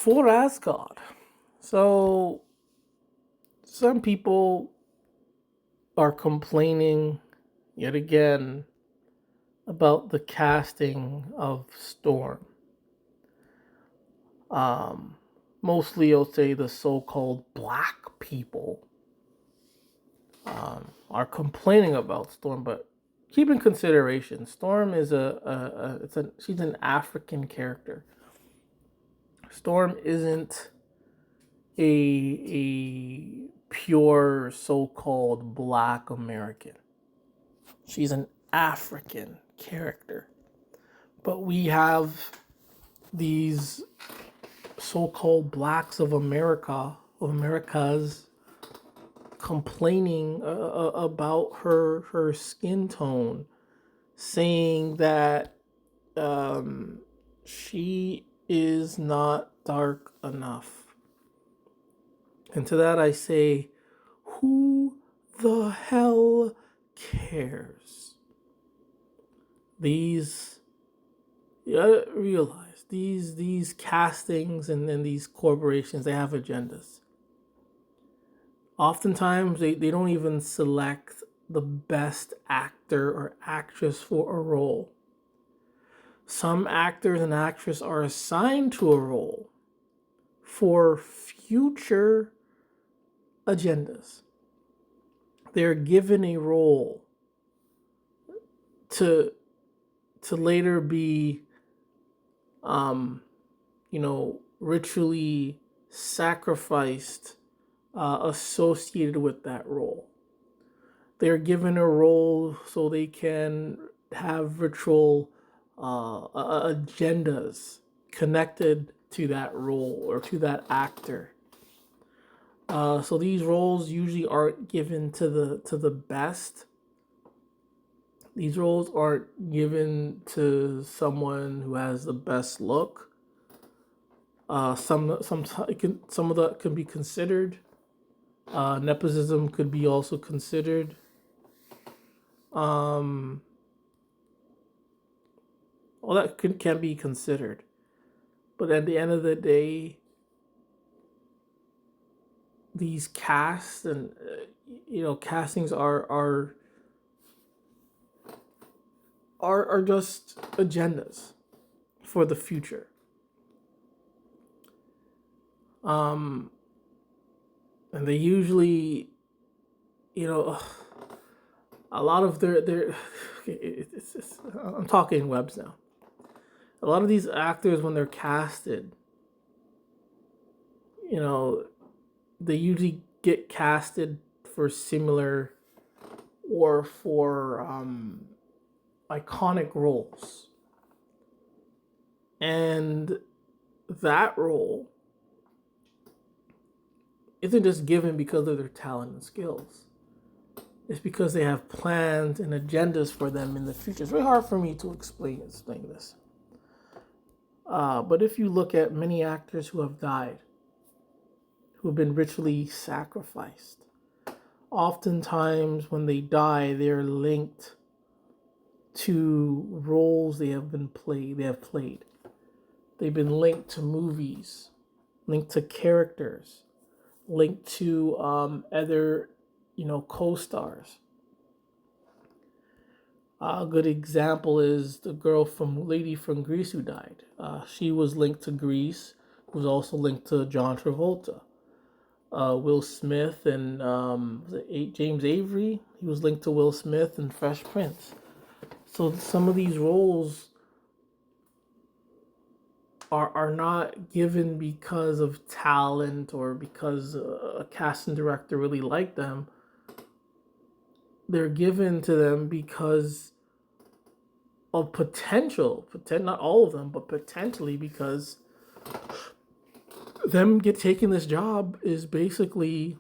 For Asgard. So some people are complaining yet again about the casting of Storm. Um, Mostly, I'll say the so-called black people are complaining about Storm, but keep in consideration, Storm is she's an African character. Storm isn't a pure so-called black American. She's an African character. But we have these so-called blacks of Americas complaining about her skin tone, saying that she is not dark enough. And to that I say, who the hell cares? These, you gotta realize, these castings and these corporations, they have agendas. Oftentimes they don't even select the best actor or actress for a role. Some actors and actresses are assigned to a role for future agendas. They're given a role to later be ritually sacrificed, associated with that role. They're given a role so they can have ritual agendas connected to that role or to that actor. So these roles usually aren't given to the best. These roles aren't given to someone who has the best look. Some of that can be considered. Nepotism could be also considered. All that can be considered, but at the end of the day, these casts and castings are just agendas for the future. And they usually, a lot of their I'm talking webs now. A lot of these actors, when they're casted, they usually get casted for similar or for iconic roles. And that role isn't just given because of their talent and skills. It's because they have plans and agendas for them in the future. It's very hard for me to explain this. But if you look at many actors who have died, who have been ritually sacrificed, oftentimes when they die, they're linked to roles they have played. They've been linked to movies, linked to characters, linked to other, co-stars. A good example is the lady from Grease who died. She was linked to Grease, was also linked to John Travolta. Will Smith and James Avery, he was linked to Will Smith and Fresh Prince. So some of these roles are not given because of talent or because a casting director really liked them. They're given to them because of potential. Not all of them, but potentially because them taking this job is basically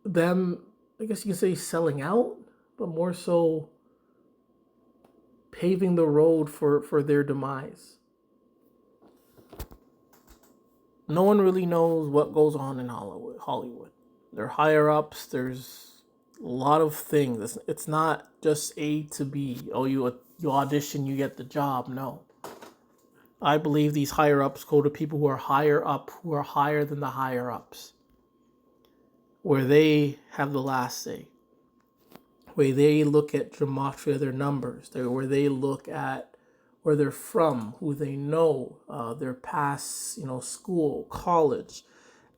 them, I guess you can say, selling out, but more so paving the road for their demise. No one really knows what goes on in Hollywood. There are higher ups. There's a lot of things. It's not just A to B. Oh, you audition, you get the job. No. I believe these higher ups go to people who are higher up, who are higher than the higher ups, where they have the last say, where they look at gematria, their numbers, where they look at where they're from, who they know, their past, school, college,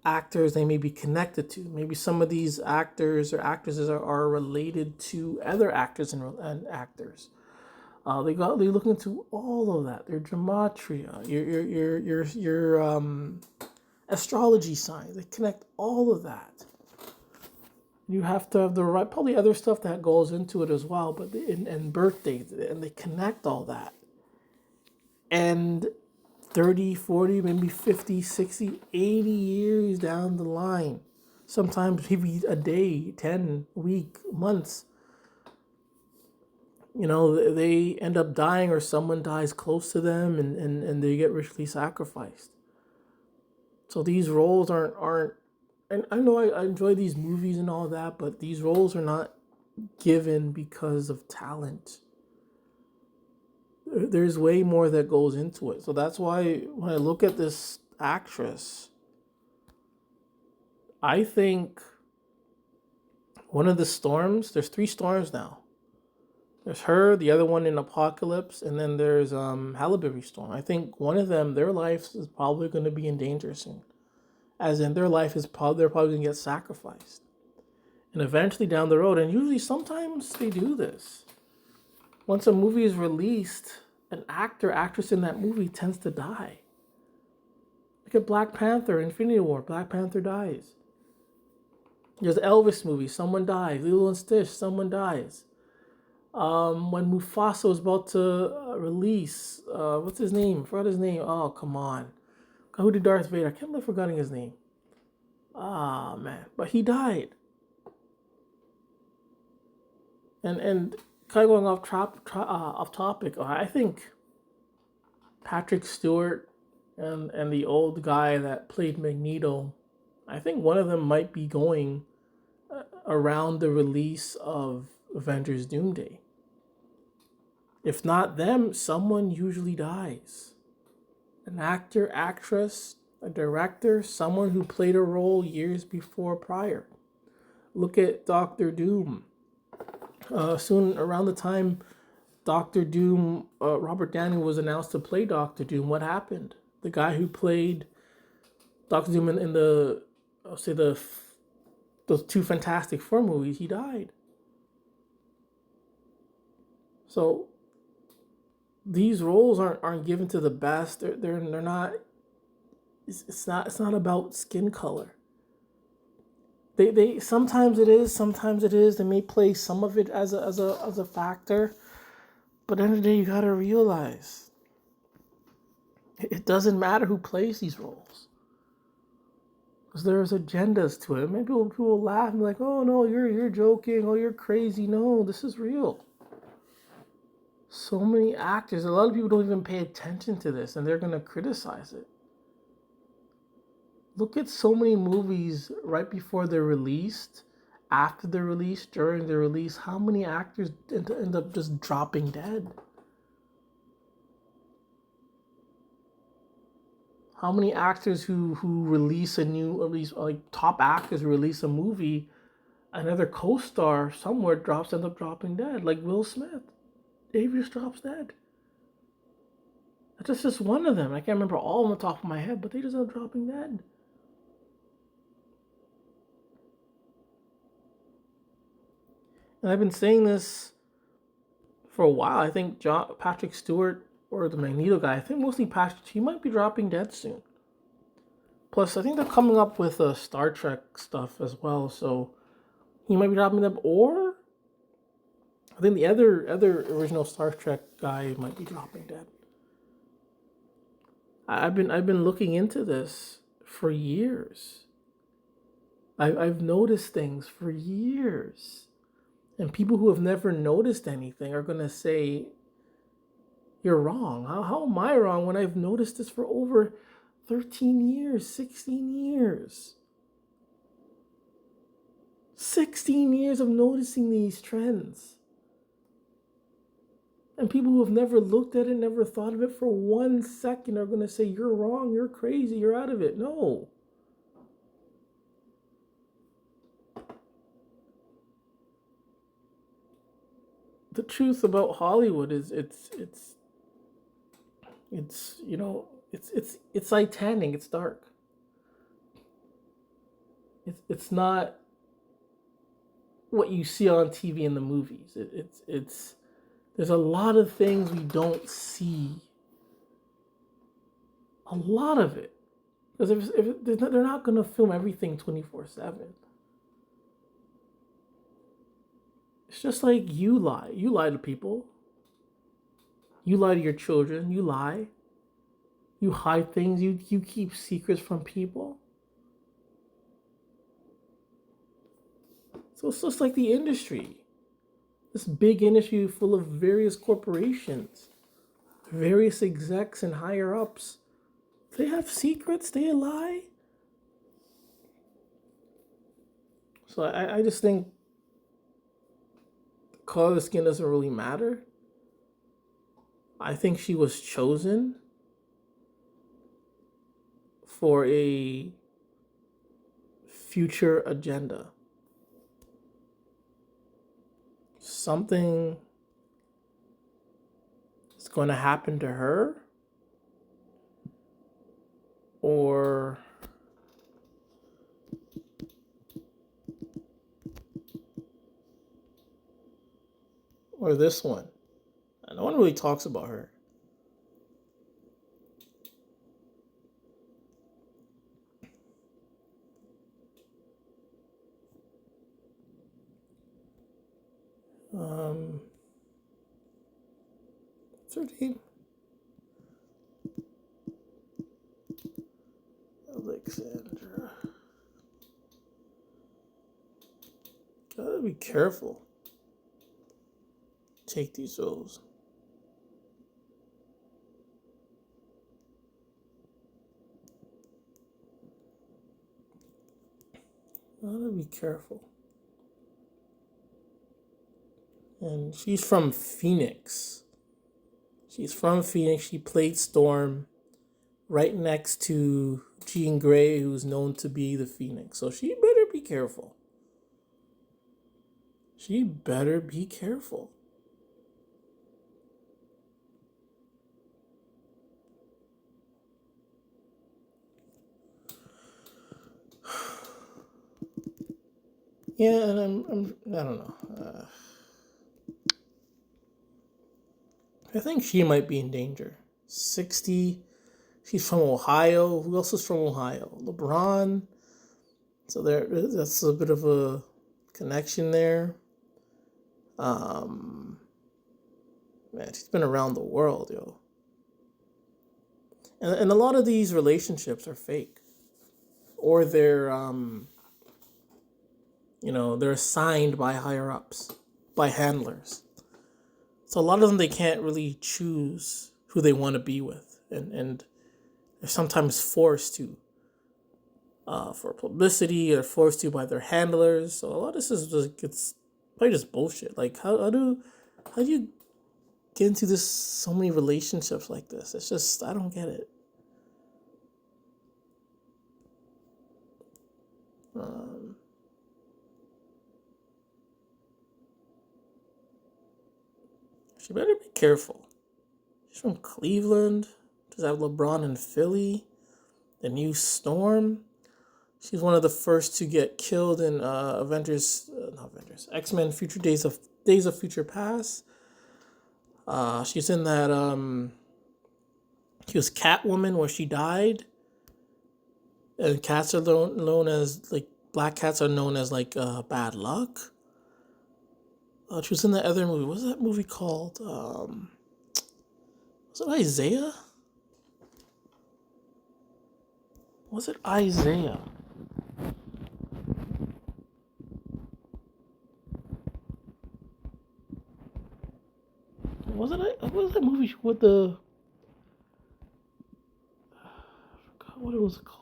actors they may be connected to. Maybe some of these actors or actresses are related to other actors and actors. They look into all of that. Their gematria, your astrology signs. They connect all of that. You have to have the right, probably other stuff that goes into it as well, but and birthdays, and they connect all that. And 30, 40, maybe 50, 60, 80 years down the line, sometimes maybe a day, 10, week, months, they end up dying or someone dies close to them and they get ritually sacrificed. So these roles aren't and I know I enjoy these movies and all that, but these roles are not given because of talent. There's way more that goes into it. So that's why when I look at this actress, I think one of the storms, there's 3 storms now. There's her, the other one in Apocalypse, and then there's Halle Berry storm. I think one of them, their life is probably going to be in danger soon. As in, their life is they're probably going to get sacrificed. And eventually down the road, and usually sometimes they do this. Once a movie is released, an actress in that movie tends to die. Look at Black Panther, Infinity War. Black Panther dies. There's the Elvis movie. Someone dies. Lilo and Stitch. Someone dies. When Mufasa was about to release, what's his name? I forgot his name. Oh, come on. Who did Darth Vader? I can't believe forgetting his name. Ah, man. But he died. And kind of going off topic, I think Patrick Stewart and the old guy that played Magneto, I think one of them might be going around the release of Avengers Doomsday. If not them, someone usually dies. An actor, actress, a director, someone who played a role years before prior. Look at Doctor Doom. Soon around the time Doctor Doom, Robert Downey was announced to play Doctor Doom, what happened? The guy who played Doctor Doom in the, I'll say those 2 Fantastic Four movies, he died. So these roles aren't given to the best. They're not. It's not about skin color. They sometimes it is, sometimes it is. They may play some of it as a factor, but at the end of the day, you gotta realize it doesn't matter who plays these roles, because there's agendas to it. Maybe people laugh and be like, "Oh no, you're joking. Oh, you're crazy." No, this is real. So many actors, a lot of people don't even pay attention to this, and they're gonna criticize it. Look at so many movies right before they're released, after they're released, during their release. How many actors end up just dropping dead? How many actors who release a new, at least like top actors release a movie, another co-star somewhere ends up dropping dead, like Will Smith. He just drops dead. That's just one of them. I can't remember all on the top of my head, but they just end up dropping dead. And I've been saying this for a while. I think Patrick Stewart or the Magneto guy, I think mostly Patrick, he might be dropping dead soon. Plus, I think they're coming up with Star Trek stuff as well, so he might be dropping dead. Or I think the other original Star Trek guy might be dropping dead. I've been looking into this for years. I've noticed things for years. And people who have never noticed anything are going to say, you're wrong. How am I wrong when I've noticed this for over 13 years, 16 years? 16 years of noticing these trends. And people who have never looked at it, never thought of it for 1 second are going to say, you're wrong, you're crazy, you're out of it. No. The truth about Hollywood is it's you know, it's satanic, it's dark. It's not what you see on TV and the movies. It's there's a lot of things we don't see. A lot of it. Because if they're not going to film everything 24/7. It's just like you lie. You lie to people. You lie to your children. You lie. You hide things. You keep secrets from people. So it's just like the industry. This big industry full of various corporations, various execs and higher ups. They have secrets. They lie. So I just think the color of the skin doesn't really matter. I think she was chosen for a future agenda. Something is going to happen to her, or this one. No one really talks about her. What's her name? Alexandra. Gotta be careful. Take these roles. Gotta be careful. And she's from Phoenix. She played Storm right next to Jean Grey, who's known to be the Phoenix. So she better be careful. She better be careful. Yeah, and I don't know. I think she might be in danger. 60. She's from Ohio. Who else is from Ohio? LeBron. So that's a bit of a connection there. Man, she's been around the world, yo. And a lot of these relationships are fake, or they're they're assigned by higher ups, by handlers. So a lot of them, they can't really choose who they want to be with, and they're sometimes forced to, for publicity, or forced to by their handlers. So a lot of this is just, it's probably just bullshit. Like how do you get into this, so many relationships like this? It's just, I don't get it. She better be careful. She's from Cleveland. Does have LeBron in Philly. The new Storm. She's one of the first to get killed in X-Men Days of Future Past. She's in that she was Catwoman, where she died. And cats are known as, like, black cats are known as, like, bad luck. She was in that other movie. What's that movie called? Was it Isaiah? Was it Isaiah? What was that movie with the? I forgot what it was called.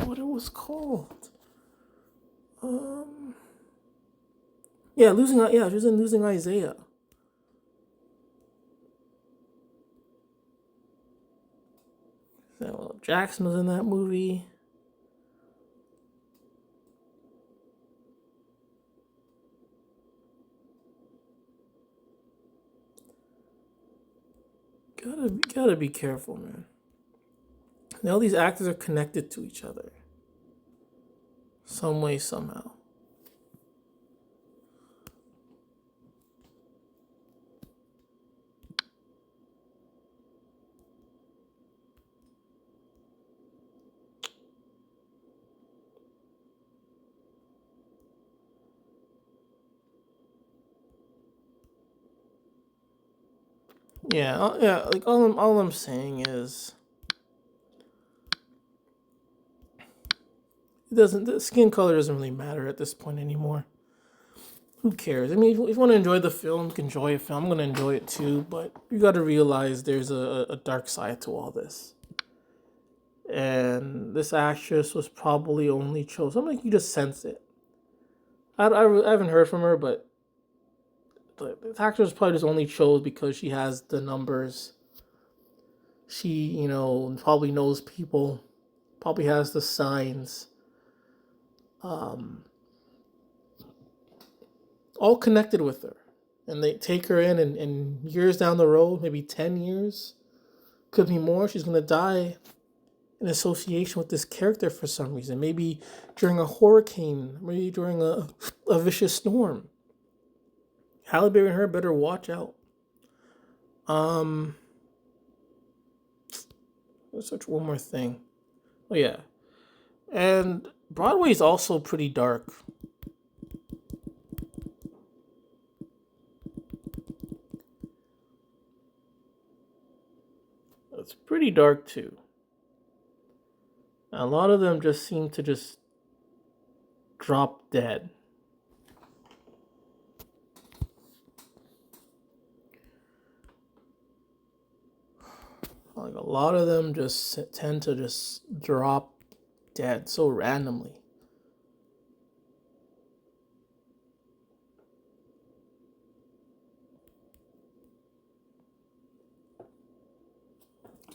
What it was called? Yeah, she was in Losing Isaiah. Samuel L. Jackson was in that movie. Gotta be careful, man. And all these actors are connected to each other, some way, somehow. Yeah, yeah. Like all I'm saying is, it doesn't. The skin color doesn't really matter at this point anymore. Who cares? I mean, if you want to enjoy the film, you can enjoy a film. I'm gonna enjoy it too, but you got to realize there's a dark side to all this. And this actress was probably only chosen. I'm like, you just sense it. I haven't heard from her, but the actress probably just only chose because she has the numbers. She, probably knows people, probably has the signs, um, all connected with her. And they take her in, and years down the road, maybe 10 years, could be more, she's going to die in association with this character for some reason. Maybe during a hurricane, maybe during a vicious storm. Halle Berry and her better watch out. Let's search one more thing. Oh yeah, and Broadway's also pretty dark. It's pretty dark too. A lot of them just seem to just drop dead. Like a lot of them just tend to just drop dead so randomly.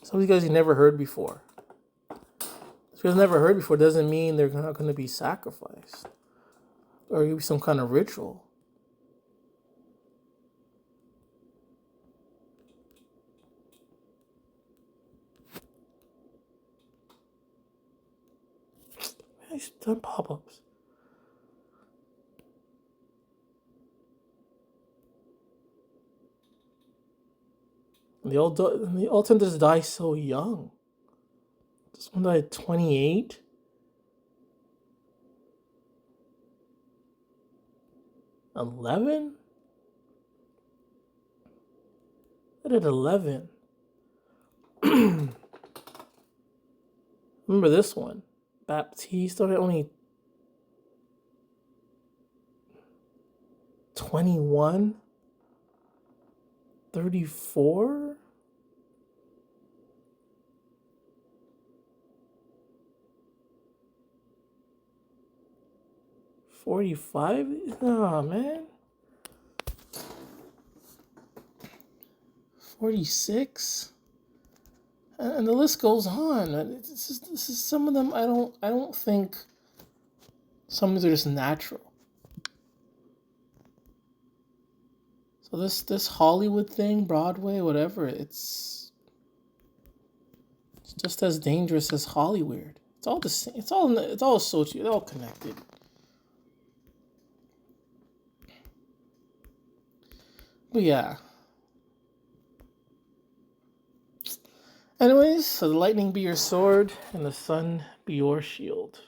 Some of these guys you never heard before. If you've never heard before, doesn't mean they're not going to be sacrificed or be some kind of ritual. I've done pop-ups. They all tend to die so young. This one died at 28. 11? I did 11. Remember this one? Baptiste started only 21? 34? $45? Nah, man. 46? And the list goes on. This is some of them. I don't think some of them are just natural. So this Hollywood thing, Broadway, whatever, it's just as dangerous as Hollywood. It's all the same. It's all associated. It's all connected. But yeah. Anyways, so the lightning be your sword and the sun be your shield.